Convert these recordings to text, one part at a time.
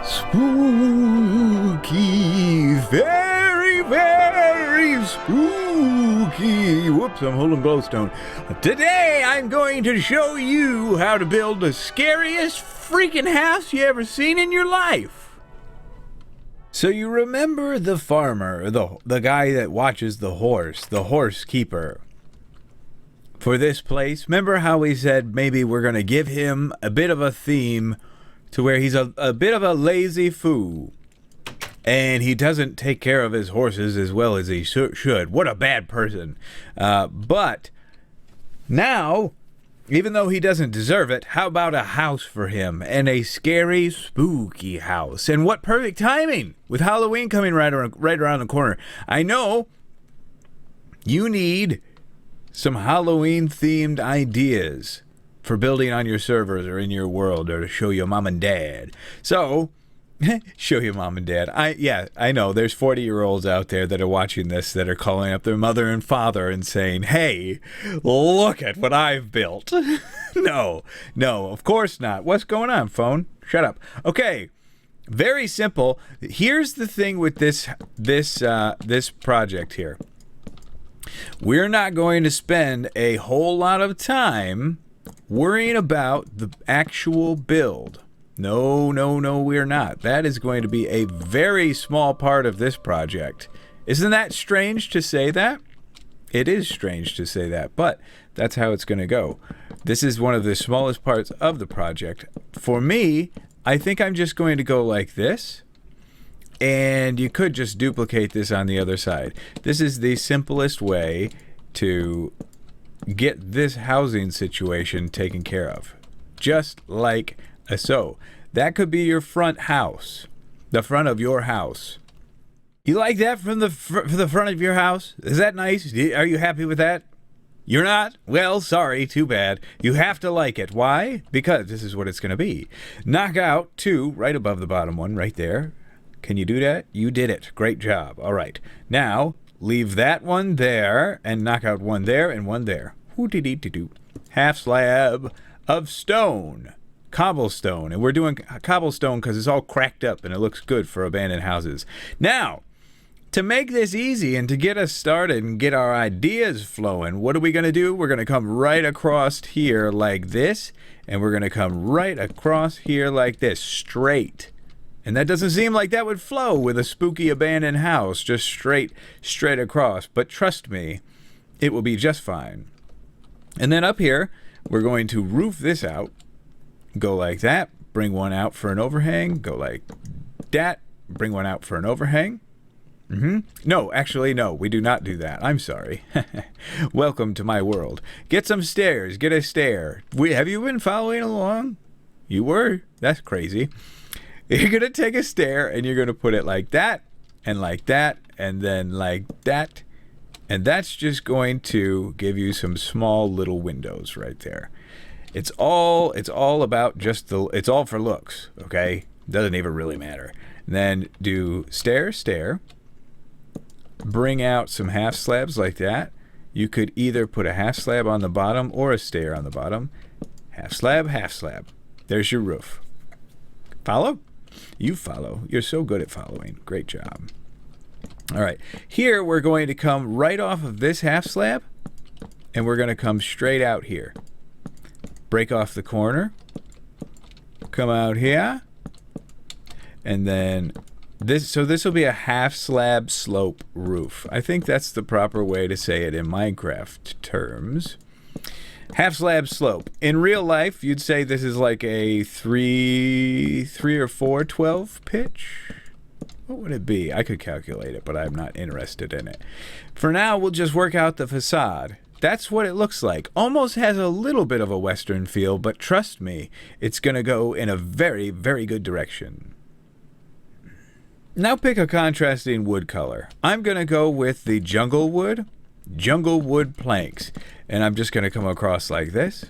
Spooky, very, very spooky. Whoops, I'm holding glowstone. Today I'm going to show you how to build the scariest freaking house you ever seen in your life. So you remember the farmer, the guy that watches the horse keeper for this place? Remember how we said maybe we're going to give him a bit of a theme to where he's a bit of a lazy foo, and he doesn't take care of his horses as well as he should. What a bad person. But now, even though he doesn't deserve it, how about a house for him, and a scary, spooky house? And what perfect timing with Halloween coming right around the corner. I know you need some Halloween-themed ideas for building on your servers or in your world, or to show your mom and dad. So, show your mom and dad. I know there's 40-year-olds out there that are watching this that are calling up their mother and father and saying, hey, look at what I've built. No, of course not. What's going on, phone? Shut up. Okay, very simple. Here's the thing with this project here. We're not going to spend a whole lot of time worrying about the actual build. No, we're not. That is going to be a very small part of this project. Isn't that strange to say that? It is strange to say that, but that's how it's going to go. This is one of the smallest parts of the project. For me, I think I'm just going to go like this, and you could just duplicate this on the other side. This is the simplest way to get this housing situation taken care of, just like so. That could be your front house, the front of your house. You like that from the front of your house? Is that nice? Are you happy with that? You're not? Well, sorry, too bad. You have to like it. Why? Because this is what it's going to be. Knock out 2 right above the bottom one, right there. Can you do that? You did it. Great job. All right. Now, leave that one there and knock out 1 there and 1 there. Hoo-dee-dee-dee-doo. Half slab of stone. Cobblestone. And we're doing cobblestone because it's all cracked up and it looks good for abandoned houses. Now, to make this easy and to get us started and get our ideas flowing, what are we going to do? We're going to come right across here like this, and we're going to come right across here like this, straight. And that doesn't seem like that would flow with a spooky abandoned house, just straight across. But trust me, it will be just fine. And then up here, we're going to roof this out. Go like that. Bring one out for an overhang. Go like that. Bring one out for an overhang. No, actually, no, we do not do that. I'm sorry. Welcome to my world. Get some stairs. Get a stair. Have you been following along? You were? That's crazy. You're going to take a stair and you're going to put it like that, and then like that. And that's just going to give you some small little windows right there. It's all about just it's all for looks, okay? Doesn't even really matter. And then do stair. Bring out some half slabs like that. You could either put a half slab on the bottom or a stair on the bottom. Half slab. There's your roof. Follow? You follow. You're so good at following. Great job. All right. Here we're going to come right off of this half slab, and we're going to come straight out here. Break off the corner. Come out here. And then this will be a half slab slope roof. I think that's the proper way to say it in Minecraft terms. Half slab slope. In real life, you'd say this is like a 3 or 4 12 pitch. What would it be? I could calculate it, but I'm not interested in it. For now, we'll just work out the facade. That's what it looks like. Almost has a little bit of a Western feel, but trust me, it's going to go in a very, very good direction. Now pick a contrasting wood color. I'm going to go with the jungle wood planks. And I'm just going to come across like this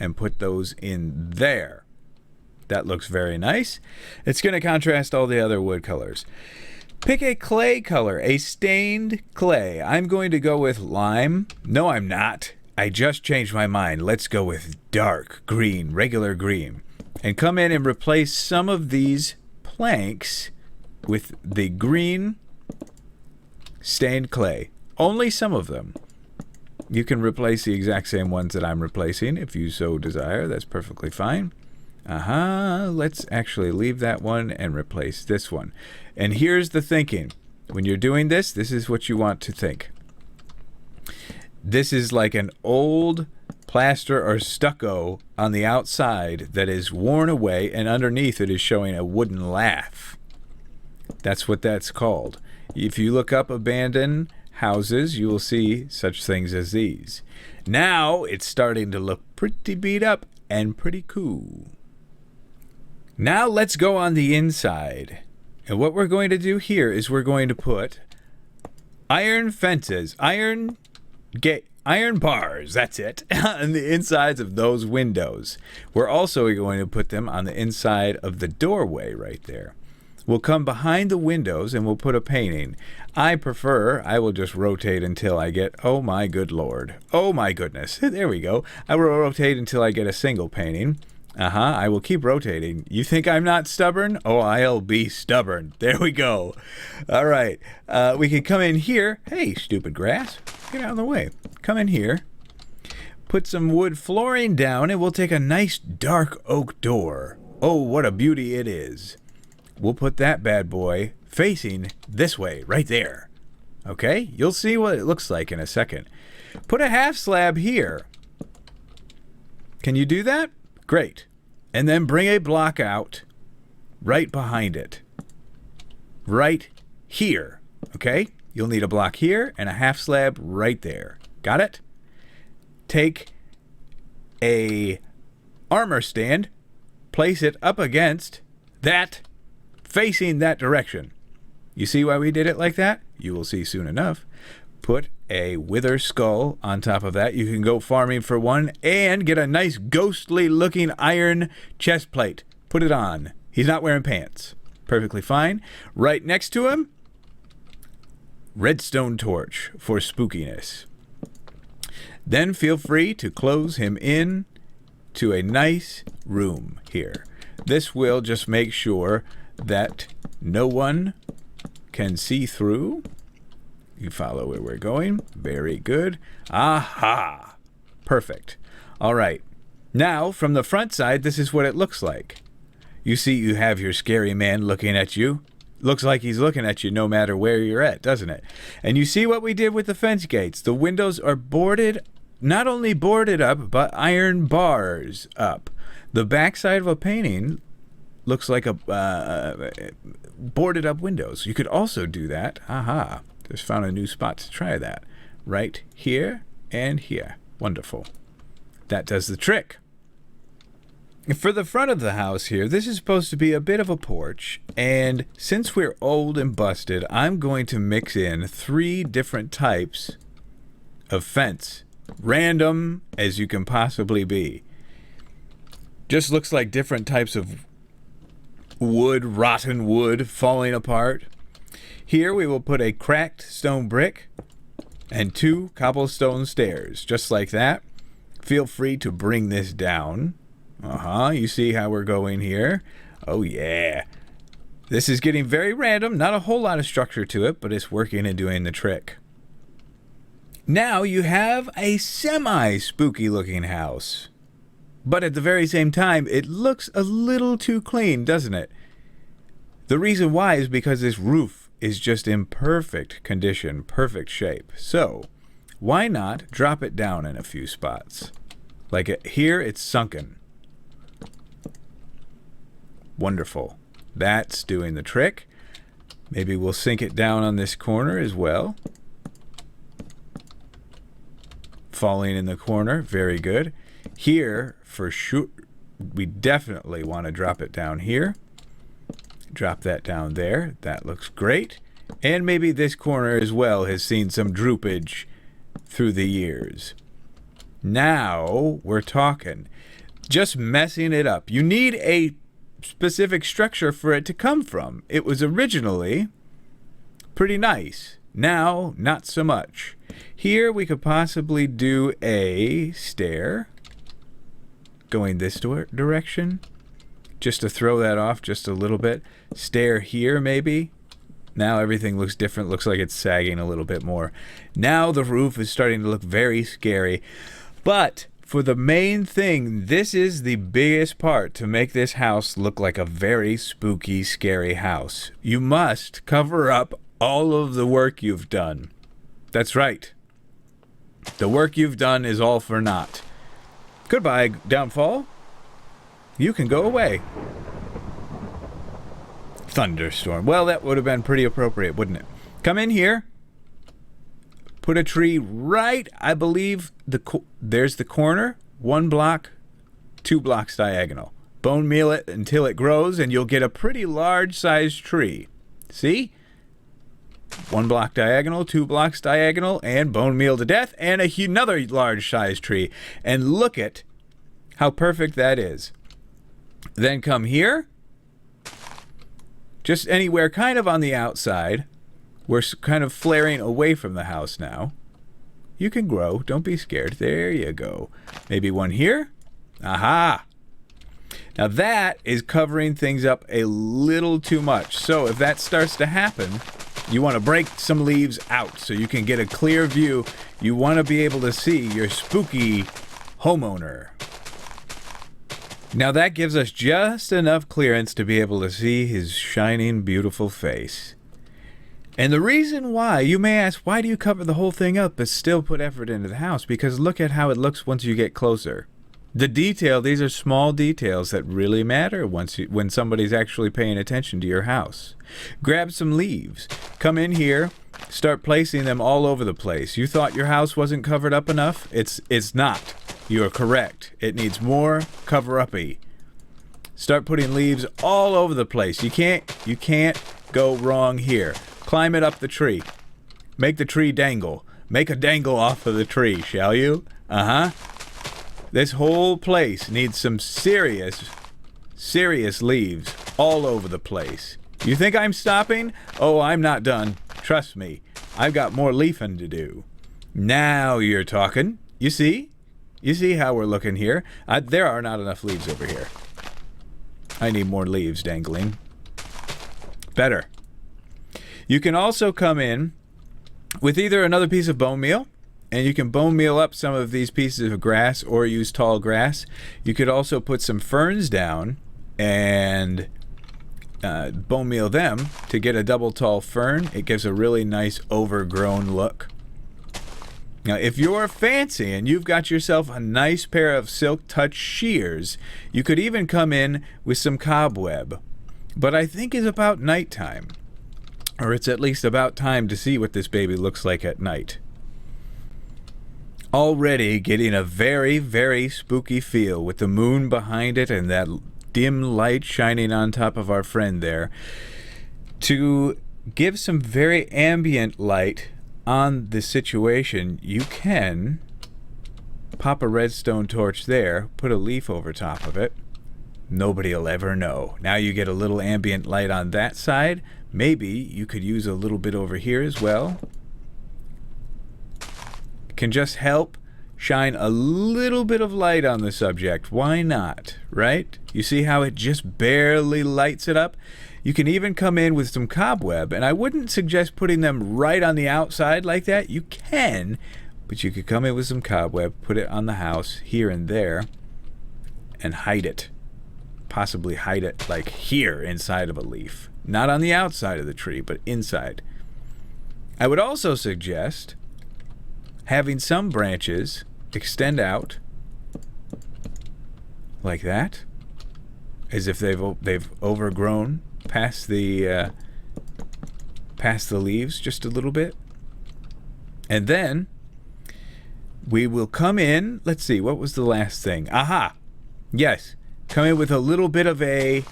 and put those in there. That looks very nice. It's going to contrast all the other wood colors. Pick a clay color, a stained clay. I'm going to go with lime. No, I'm not. I just changed my mind. Let's go with dark green, regular green. And come in and replace some of these planks with the green stained clay. Only some of them. You can replace the exact same ones that I'm replacing if you so desire. That's perfectly fine. Let's actually leave that one and replace this one. And here's the thinking. When you're doing this, this is what you want to think. This is like an old plaster or stucco on the outside that is worn away, and underneath it is showing a wooden lath. That's what that's called. If you look up abandoned houses, you will see such things as these. Now it's starting to look pretty beat up and pretty cool. Now let's go on the inside. And what we're going to do here is we're going to put iron fences, iron bars, that's it, on the insides of those windows. We're also going to put them on the inside of the doorway right there. We'll come behind the windows and we'll put a painting. I will just rotate until I get, oh my good lord. Oh my goodness. There we go. I will rotate until I get a single painting. I will keep rotating. You think I'm not stubborn? Oh, I'll be stubborn. There we go. All right. We can come in here. Hey, stupid grass. Get out of the way. Come in here. Put some wood flooring down and we'll take a nice dark oak door. Oh, what a beauty it is. We'll put that bad boy facing this way, right there. Okay? You'll see what it looks like in a second. Put a half slab here. Can you do that? Great. And then bring a block out right behind it. Right here. Okay? You'll need a block here and a half slab right there. Got it? Take a armor stand, place it up against that, facing that direction. You see why we did it like that? You will see soon enough. Put a wither skull on top of that. You can go farming for one and get a nice ghostly looking iron chest plate. Put it on. He's not wearing pants. Perfectly fine. Right next to him, redstone torch for spookiness. Then feel free to close him in to a nice room here. This will just make sure that no one can see through. You follow where we're going. Very good. Aha! Perfect. All right. Now, from the front side, this is what it looks like. You see you have your scary man looking at you. Looks like he's looking at you no matter where you're at, doesn't it? And you see what we did with the fence gates. The windows are boarded, not only boarded up, but iron bars up. The backside of a painting looks like a boarded up windows. You could also do that. Aha. Just found a new spot to try that. Right here and here. Wonderful. That does the trick. For the front of the house here, this is supposed to be a bit of a porch. And since we're old and busted, I'm going to mix in 3 different types of fence. Random as you can possibly be. Just looks like different types of wood, rotten wood, falling apart. Here we will put a cracked stone brick and 2 cobblestone stairs, just like that. Feel free to bring this down. You see how we're going here? Oh yeah. This is getting very random, not a whole lot of structure to it, but it's working and doing the trick. Now you have a semi-spooky looking house. But at the very same time, it looks a little too clean, doesn't it? The reason why is because this roof is just in perfect condition, perfect shape. So, why not drop it down in a few spots? Like here, it's sunken. Wonderful. That's doing the trick. Maybe we'll sink it down on this corner as well. Falling in the corner, very good. Here, for sure, we definitely want to drop it down here. Drop that down there. That looks great. And maybe this corner as well has seen some droopage through the years. Now we're talking. Just messing it up. You need a specific structure for it to come from. It was originally pretty nice. Now, not so much. Here we could possibly do a stair going this direction. just to throw that off just a little bit. Stair here, maybe. Now everything looks different. Looks like it's sagging a little bit more. Now the roof is starting to look very scary. But for the main thing, this is the biggest part to make this house look like a very spooky, scary house. You must cover up all of the work you've done. That's right. The work you've done is all for naught. Goodbye, downfall. You can go away. Thunderstorm. Well, that would have been pretty appropriate, wouldn't it? Come in here. Put a tree right, I believe, there's the corner. 1 block, 2 blocks diagonal. Bone meal it until it grows, and you'll get a pretty large-sized tree. See? 1 block diagonal, 2 blocks diagonal, and bone meal to death, and another large-sized tree. And look at how perfect that is. Then come here. Just anywhere kind of on the outside. We're kind of flaring away from the house now. You can grow. Don't be scared. There you go. Maybe one here. Aha! Now that is covering things up a little too much. So if that starts to happen, you want to break some leaves out so you can get a clear view. You want to be able to see your spooky homeowner. Now that gives us just enough clearance to be able to see his shining, beautiful face. And the reason why, you may ask, why do you cover the whole thing up but still put effort into the house? Because look at how it looks once you get closer. The detail, these are small details that really matter when somebody's actually paying attention to your house. Grab some leaves. Come in here. Start placing them all over the place. You thought your house wasn't covered up enough? It's not. You are correct. It needs more cover-up-y. Start putting leaves all over the place. You can't go wrong here. Climb it up the tree. Make the tree dangle. Make a dangle off of the tree, shall you? Uh-huh. This whole place needs some serious leaves all over the place. You think I'm stopping? Oh, I'm not done. Trust me. I've got more leafing to do. Now you're talking. You see? You see how we're looking here? There are not enough leaves over here. I need more leaves dangling. Better. You can also come in with either another piece of bone meal, and you can bone meal up some of these pieces of grass or use tall grass. You could also put some ferns down and bone meal them to get a double tall fern. It gives a really nice overgrown look. Now, if you're fancy and you've got yourself a nice pair of Silk Touch shears, you could even come in with some cobweb. But I think it's about nighttime. Or it's at least about time to see what this baby looks like at night. Already getting a very, very spooky feel with the moon behind it and that dim light shining on top of our friend there. To give some very ambient light on the situation, you can pop a redstone torch there, put a leaf over top of it. Nobody will ever know. Now you get a little ambient light on that side. Maybe you could use a little bit over here as well. Can just help shine a little bit of light on the subject. Why not, right? You see how it just barely lights it up? You can even come in with some cobweb, and I wouldn't suggest putting them right on the outside like that. You can, but you could come in with some cobweb, put it on the house here and there, and hide it. Possibly hide it like here inside of a leaf. Not on the outside of the tree, but inside. I would also suggest having some branches extend out like that, as if they've overgrown past the leaves just a little bit. And then we will come in. Let's see, what was the last thing? Aha! Yes, come in with a little bit of a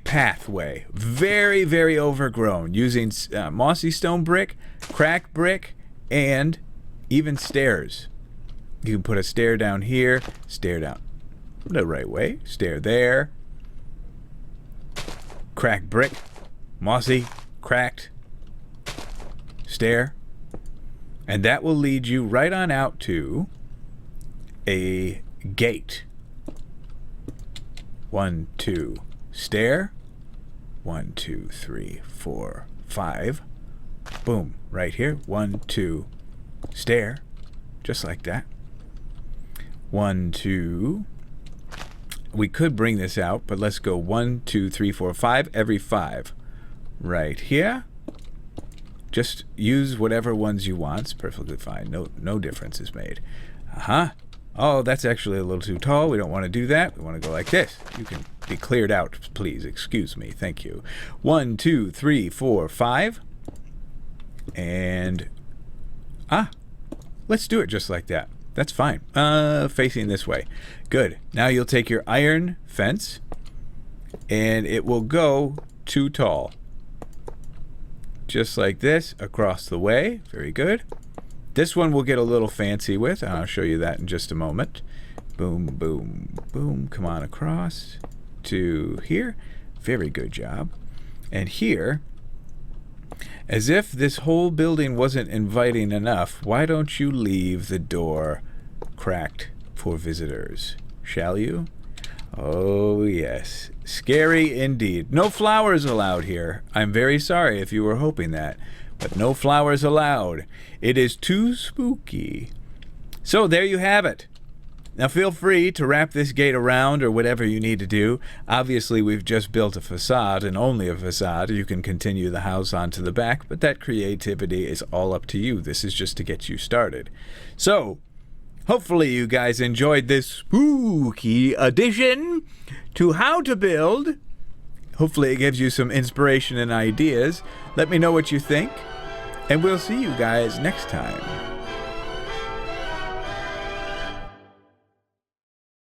pathway, very, very overgrown, using mossy stone brick, cracked brick, and even stairs. You can put a stair down here, stair down the right way, stair there, cracked brick, mossy, cracked, stair, and that will lead you right on out to a gate. 1, 2, stair. 1, 2, 3, 4, 5. Boom, right here. 1, 2, stair. Just like that. 1, 2. We could bring this out, but let's go 1, 2, 3, 4, 5. Every 5. Right here. Just use whatever ones you want. It's perfectly fine. No difference is made. Oh, that's actually a little too tall. We don't want to do that. We want to go like this. You can be cleared out, please. Excuse me. Thank you. 1, 2, 3, 4, 5. And let's do it just like that. That's fine. Facing this way. Good. Now you'll take your iron fence, and it will go too tall. Just like this, across the way. Very good. This one we'll get a little fancy with. I'll show you that in just a moment. Boom, boom, boom. Come on across to here. Very good job. And here, as if this whole building wasn't inviting enough, why don't you leave the door cracked for visitors? Shall you? Oh, yes. Scary indeed. No flowers allowed here. I'm very sorry if you were hoping that. But no flowers allowed. It is too spooky. So there you have it. Now feel free to wrap this gate around or whatever you need to do. Obviously we've just built a facade and only a facade. You can continue the house onto the back, but that creativity is all up to you. This is just to get you started. So hopefully you guys enjoyed this spooky addition to how to build. Hopefully it gives you some inspiration and ideas. Let me know what you think, and we'll see you guys next time.